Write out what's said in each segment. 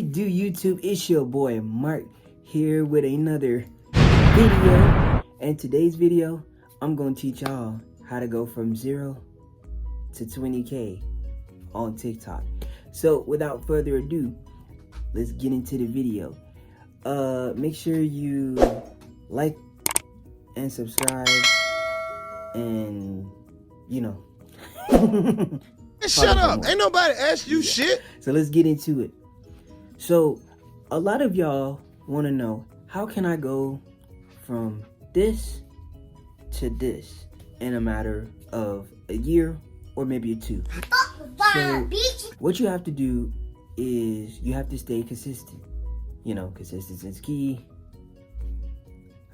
it do, YouTube? It's your boy Mark here with another video. And today's video, I'm gonna teach y'all how to go from 0 to 20K on TikTok. So without further ado, let's get into the video. Make sure you like and subscribe, and Shut up! Ain't nobody asked you shit. So let's get into it. So a lot of y'all want to know, how can I go from this to this in a matter of a year or maybe 2? So what you have to do is you have to stay consistent. Consistency is key,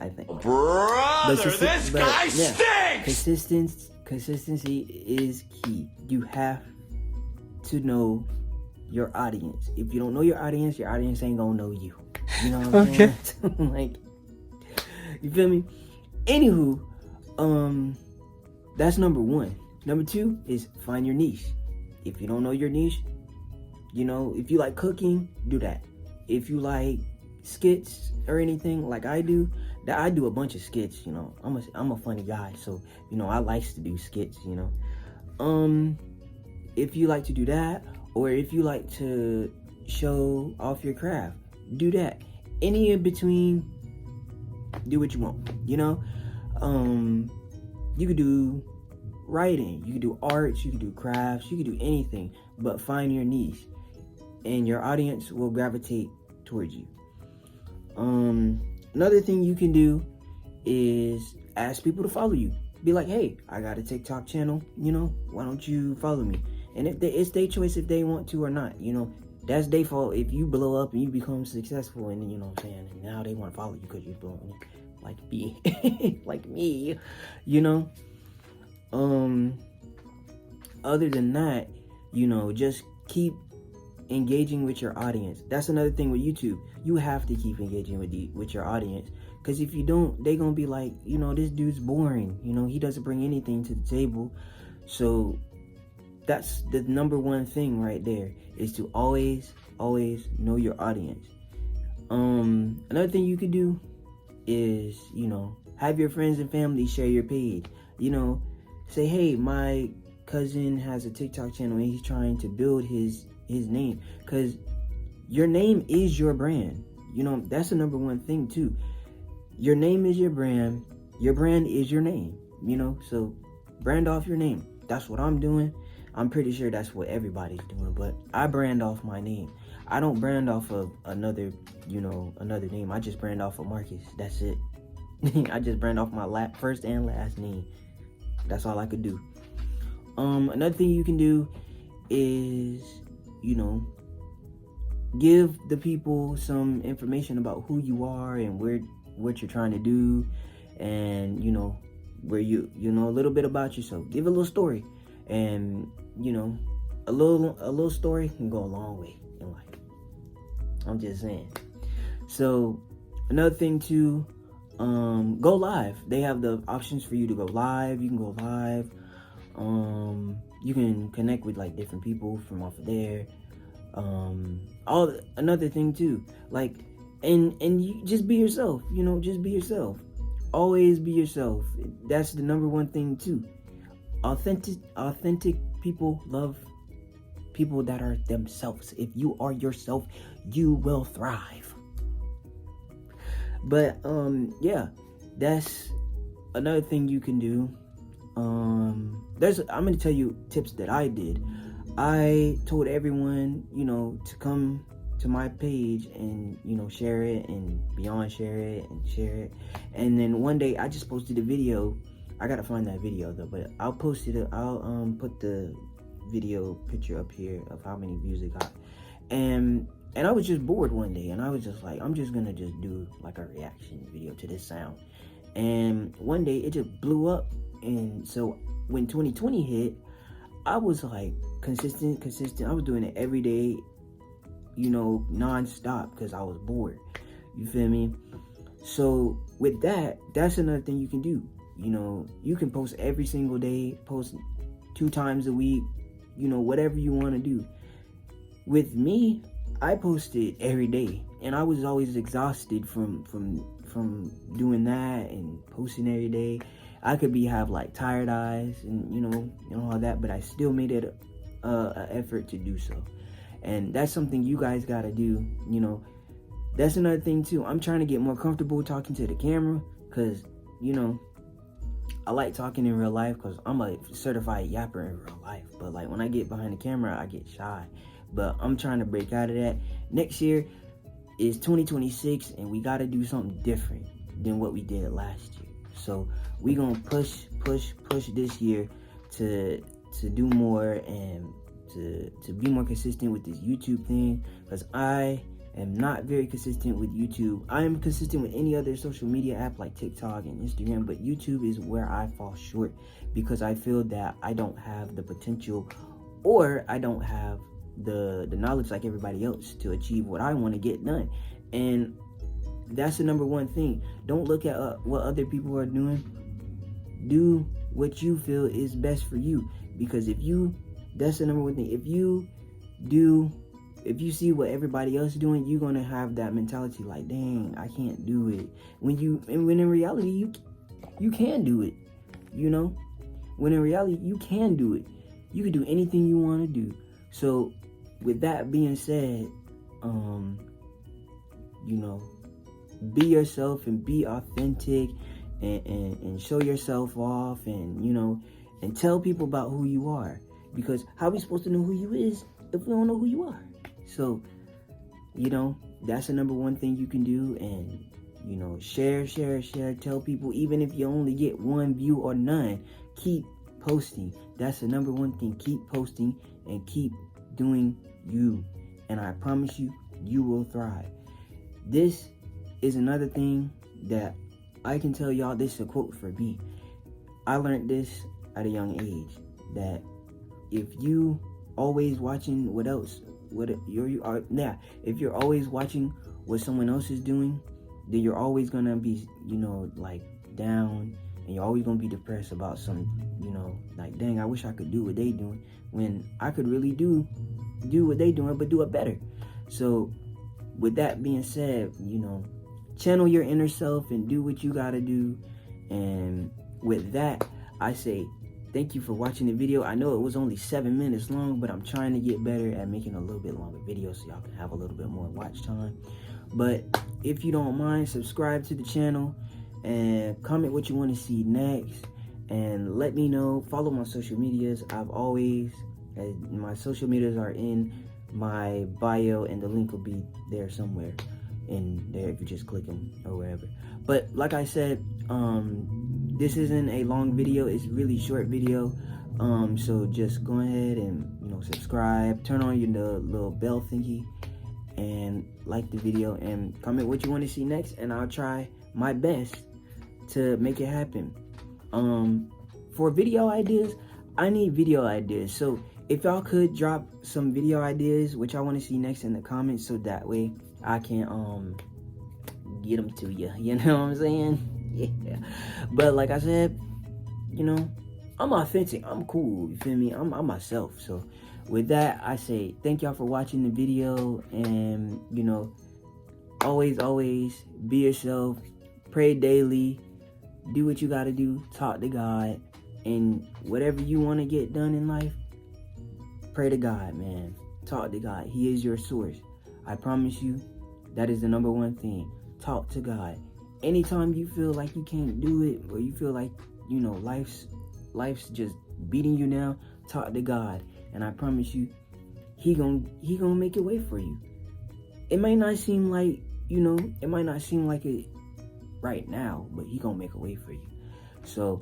I think. Brother, this guy stinks! Consistency is key. You have to know your audience. If you don't know your audience ain't gonna know you. You know what I'm saying? Like, you feel me? Anywho, that's number 1. Number 2 is find your niche. If you don't know your niche, if you like cooking, do that. If you like skits or anything like I do a bunch of skits. I'm a funny guy, so I like to do skits. If you like to do that, or if you like to show off your craft, do that. Any in between, do what you want. You could do writing, you could do arts, you could do crafts, you could do anything, but find your niche and your audience will gravitate towards you. Another thing you can do is ask people to follow you. Be like, hey, I got a TikTok channel, why don't you follow me? And if it's their choice if they want to or not, that's their fault. If you blow up and you become successful, and and now they want to follow you because you're blowing up, like me, like me, other than that, just keep engaging with your audience. That's another thing with YouTube. You have to keep engaging with your audience, because if you don't, they gonna be like, this dude's boring. He doesn't bring anything to the table. So that's the number 1 thing right there, is to always know your audience. Another thing you could do is have your friends and family share your page. Say, hey, my cousin has a TikTok channel and he's trying to build his name, because your name is your brand. That's the number 1 thing too. Your name is your brand is your name. So brand off your name. That's what I'm doing. I'm pretty sure that's what everybody's doing, but I brand off my name. I don't brand off of another name. I just brand off of Marcus. That's it. I just brand off my first and last name. That's all I could do. Another thing you can do is, give the people some information about who you are and what you're trying to do, and where you a little bit about yourself. Give a little story, and a little story can go a long way in life. I'm just saying. So another thing too, go live. They have the options for you to go live. You can go live. You can connect with like different people from off of there. Another thing too, like, and you just be yourself. Just be yourself. Always be yourself. That's the number 1 thing too. Authentic people love people that are themselves. If you are yourself, you will thrive. But yeah, that's another thing you can do. I'm gonna tell you tips that I did. I told everyone, to come to my page and share it, and beyond share it and share it. And then one day I just posted a video. I gotta find that video though, but I'll post it. I'll put the video picture up here of how many views it got. And I was just bored one day, and I was just like, I'm just gonna do like a reaction video to this sound. And one day it just blew up. And so when 2020 hit, I was like consistent. I was doing it every day, non-stop, because I was bored. You feel me? So with that, that's another thing you can do. You can post every single day, post 2 times a week, whatever you want to do. With me, I posted every day, and I was always exhausted from doing that and posting every day. I could have like tired eyes and you know all that, but I still made it an effort to do so. And that's something you guys gotta do. You know, that's another thing too. I'm trying to get more comfortable talking to the camera, because you know, I like talking in real life because I'm a certified yapper in real life. But like when I get behind the camera, I get shy. But I'm trying to break out of that. Next year is 2026, and we got to do something different than what we did last year. So we gonna push this year to do more and to be more consistent with this YouTube thing, because I am not very consistent with YouTube. I am consistent with any other social media app like TikTok and Instagram, but YouTube is where I fall short, because I feel that I don't have the potential, or I don't have the knowledge like everybody else to achieve what I want to get done. And that's the number one thing. Don't look at what other people are doing. Do what you feel is best for you, because that's the number one thing. If you see what everybody else is doing, you're gonna have that mentality like, dang, I can't do it. When in reality you can do it. You know, when in reality you can do it. You can do anything you want to do. So with that being said, you know, be yourself and be authentic, and show yourself off, and you know, and tell people about who you are, because how are we supposed to know who you is if we don't know who you are? So, you know, that's the number one thing you can do. And you know, share, tell people, even if you only get one view or none, keep posting. That's the number one thing. Keep posting and keep doing you, and I promise you, you will thrive. This is another thing that I can tell y'all. This is a quote for me. I learned this at a young age, that if you always watching if you're always watching what someone else is doing, then you're always gonna be, you know, like down, and you're always gonna be depressed about some, you know, like, dang, I wish I could do what they doing, when I could really do what they doing, but do it better. So with that being said, you know, channel your inner self and do what you gotta do. And with that, I say thank you for watching the video. I know it was only 7 minutes long, but I'm trying to get better at making a little bit longer videos so y'all can have a little bit more watch time. But if you don't mind, subscribe to the channel and comment what you want to see next, and let me know. Follow my social medias. My social medias are in my bio, and the link will be there somewhere in there if you just click them or wherever. But like I said, this isn't a long video, it's a really short video. So just go ahead and, you know, subscribe, turn on your little bell thingy, and like the video, and comment what you want to see next, and I'll try my best to make it happen. For video ideas, I need video ideas. So if y'all could drop some video ideas which I want to see next in the comments, so that way I can get them to you. You know what I'm saying? Yeah. But like I said, you know, I'm authentic. I'm cool. You feel me? I'm myself. So with that, I say thank y'all for watching the video, and you know, always be yourself. Pray daily. Do what you gotta do. Talk to God, and whatever you want to get done in life, pray to God, man. Talk to God. He is your source. I promise you, that is the number one thing. Talk to God. Anytime you feel like you can't do it, or you feel like, you know, life's just beating you down, talk to God, and I promise you, he gonna make a way for you. It might not seem like, you know, it right now, but he gonna make a way for you. So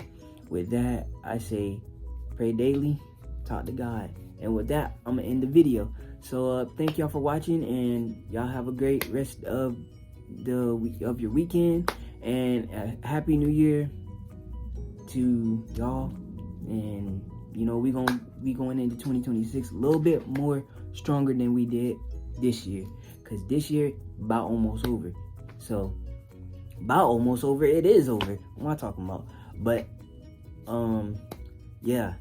with that, I say pray daily, talk to God. And with that, I'm gonna end the video. So thank y'all for watching, and y'all have a great rest of your weekend, and a happy new year to y'all. And you know, we gonna be going into 2026 a little bit more stronger than we did this year, because this year about almost over. So about almost over, it is over. What am I talking about? But yeah,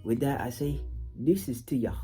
with that, I say deuces to y'all.